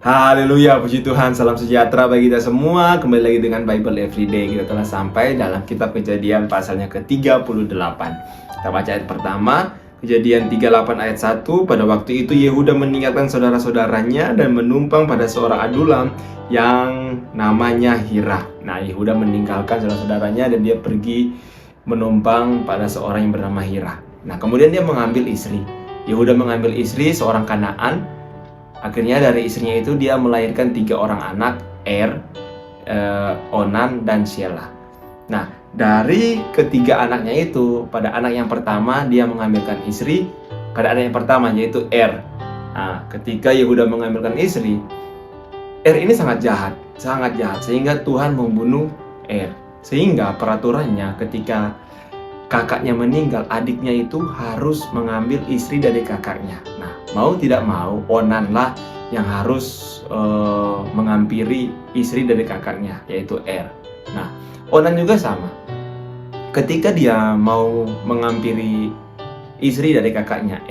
Haleluya, puji Tuhan, salam sejahtera bagi kita semua. Kembali lagi dengan Bible Everyday. Kita telah sampai dalam kitab Kejadian pasalnya ke-38. Kita baca ayat pertama, Kejadian 38 ayat 1. Pada waktu itu Yehuda meninggalkan saudara-saudaranya dan menumpang pada seorang adulam yang namanya Hira. Nah, Yehuda meninggalkan saudara-saudaranya dan dia pergi menumpang pada seorang yang bernama Hira. Nah, kemudian dia mengambil istri. Yehuda mengambil istri seorang Kanaan. Akhirnya dari istrinya itu dia melahirkan 3 orang anak, Onan, dan Shelah. Nah, dari ketiga anaknya itu, pada anak yang pertama dia mengambilkan istri, pada anak yang pertama yaitu Nah, ketika Yehuda mengambilkan istri, ini sangat jahat, sehingga Tuhan membunuh Sehingga peraturannya ketika kakaknya meninggal, adiknya itu harus mengambil istri dari kakaknya. Nah, mau tidak mau, Onanlah yang harus mengampiri istri dari kakaknya, yaitu Nah, Onan juga sama. Ketika dia mau mengampiri istri dari kakaknya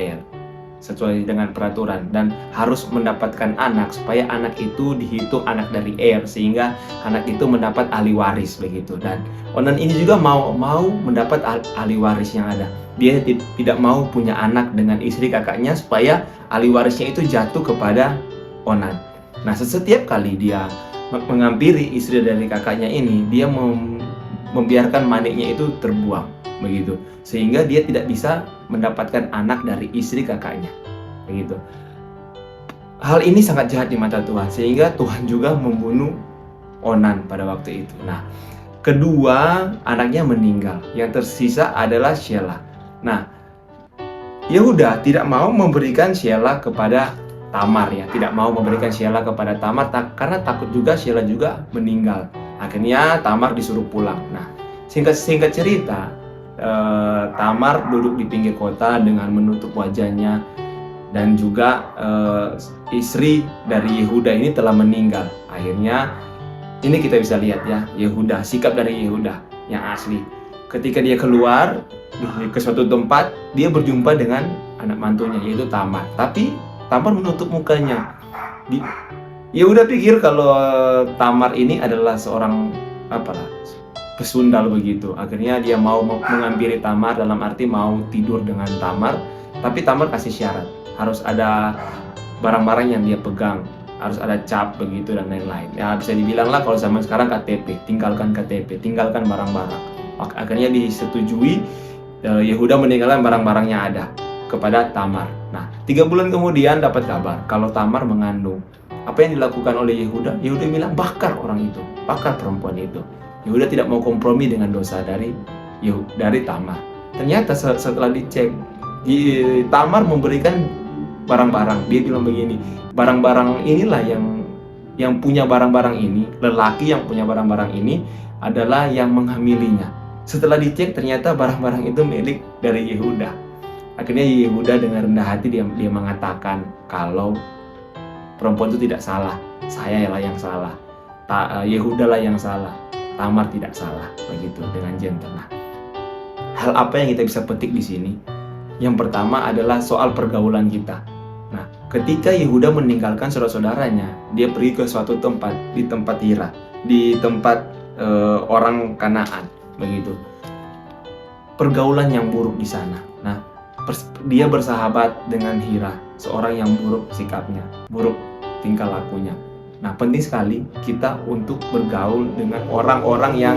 sesuai dengan peraturan dan harus mendapatkan anak supaya anak itu dihitung anak dari sehingga anak itu mendapat ahli waris begitu. Dan Onan ini juga mau mendapat ahli waris yang ada. Dia tidak mau punya anak dengan istri kakaknya supaya ahli warisnya itu jatuh kepada Onan. Nah, setiap kali dia mengampiri istri dari kakaknya ini, dia membiarkan maniknya itu terbuang begitu, sehingga dia tidak bisa mendapatkan anak dari istri kakaknya begitu. Hal ini sangat jahat di mata Tuhan, sehingga Tuhan juga membunuh Onan pada waktu itu. Nah, kedua anaknya meninggal, yang tersisa adalah Shelah. Nah, Yehuda tidak mau memberikan Shelah kepada Tamar tidak mau memberikan Shelah kepada Tamar karena takut juga Shelah juga meninggal. Akhirnya Tamar disuruh pulang. Nah, singkat cerita, Tamar duduk di pinggir kota dengan menutup wajahnya, dan juga istri dari Yehuda ini telah meninggal. Akhirnya ini kita bisa lihat sikap dari Yehuda yang asli. Ketika dia keluar ke suatu tempat, dia berjumpa dengan anak mantunya yaitu Tamar. Tapi Tamar menutup mukanya. Yehuda pikir kalau Tamar ini adalah seorang pesundal begitu. Akhirnya dia mau mengampiri Tamar, dalam arti mau tidur dengan Tamar. Tapi Tamar kasih syarat, harus ada barang-barang yang dia pegang, harus ada cap begitu dan lain-lain. Ya, bisa dibilang lah kalau zaman sekarang KTP, tinggalkan barang-barang. Akhirnya disetujui. Yehuda meninggalkan barang-barangnya ada kepada Tamar. Nah, 3 bulan kemudian dapat kabar kalau Tamar mengandung. Apa yang dilakukan oleh Yehuda? Yehuda bilang bakar orang itu, bakar perempuan itu. Yehuda tidak mau kompromi dengan dosa dari Tamar. Ternyata setelah dicek, Tamar memberikan barang-barang. Dia bilang begini, barang-barang inilah yang punya barang-barang ini, lelaki yang punya barang-barang ini adalah yang menghamilinya. Setelah dicek, ternyata barang-barang itu milik dari Yehuda. Akhirnya Yehuda dengan rendah hati dia mengatakan kalau perempuan itu tidak salah, saya lah yang salah, Yehuda lah yang salah, Tamar tidak salah, begitu dengan gentle. Nah, hal apa yang kita bisa petik di sini? Yang pertama adalah soal pergaulan kita. Nah, ketika Yehuda meninggalkan saudara-saudaranya, dia pergi ke suatu tempat, di tempat Hira, di tempat orang Kanaan, begitu. Pergaulan yang buruk di sana. Nah, dia bersahabat dengan Hira, seorang yang buruk sikapnya, buruk tingkah lakunya. Nah, penting sekali kita untuk bergaul dengan orang-orang yang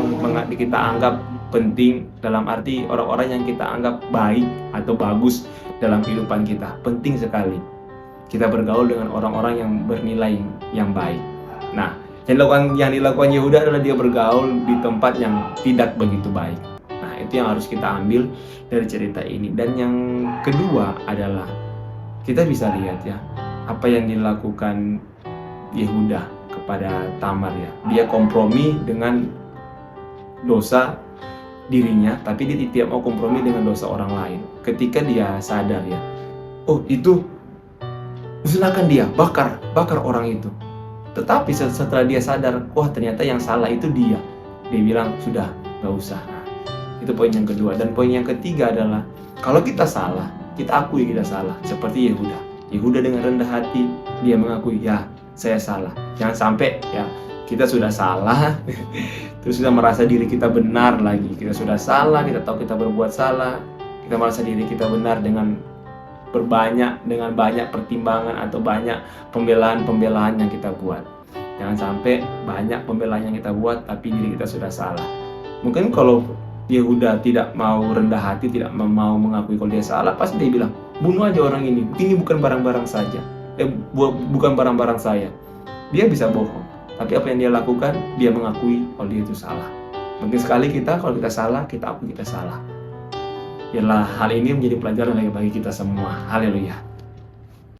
kita anggap penting, dalam arti orang-orang yang kita anggap baik atau bagus dalam kehidupan kita. Penting sekali kita bergaul dengan orang-orang yang bernilai yang baik. Nah, yang dilakukan Yehuda adalah dia bergaul di tempat yang tidak begitu baik. Nah, itu yang harus kita ambil dari cerita ini. Dan yang kedua adalah kita bisa lihat apa yang dilakukan Yehuda kepada Tamar Dia kompromi dengan dosa dirinya, tapi dia tidak mau kompromi dengan dosa orang lain. Ketika dia sadar itu musnahkan dia, bakar orang itu. Tetapi setelah dia sadar, ternyata yang salah itu dia bilang sudah, gak usah. Nah, itu poin yang kedua. Dan poin yang ketiga adalah kalau kita salah, kita akui kita salah. Seperti Yehuda dengan rendah hati dia mengakui, saya salah. Jangan sampai ya kita sudah salah, terus kita merasa diri kita benar lagi. Kita sudah salah, kita tahu kita berbuat salah, kita merasa diri kita benar dengan banyak pertimbangan atau banyak pembelaan yang kita buat. Jangan sampai banyak pembelaan yang kita buat tapi diri kita sudah salah. Mungkin kalau Yehuda tidak mau rendah hati, tidak mau mengakui kalau dia salah, pasti dia bilang, bunuh aja orang ini bukan barang-barang saja, bukan barang-barang saya. Dia bisa bohong, tapi apa yang dia lakukan, dia mengakui kalau dia itu salah. Mungkin sekali kalau kita salah, kita akui kita salah. Biarlah hal ini menjadi pelajaran bagi kita semua. Haleluya.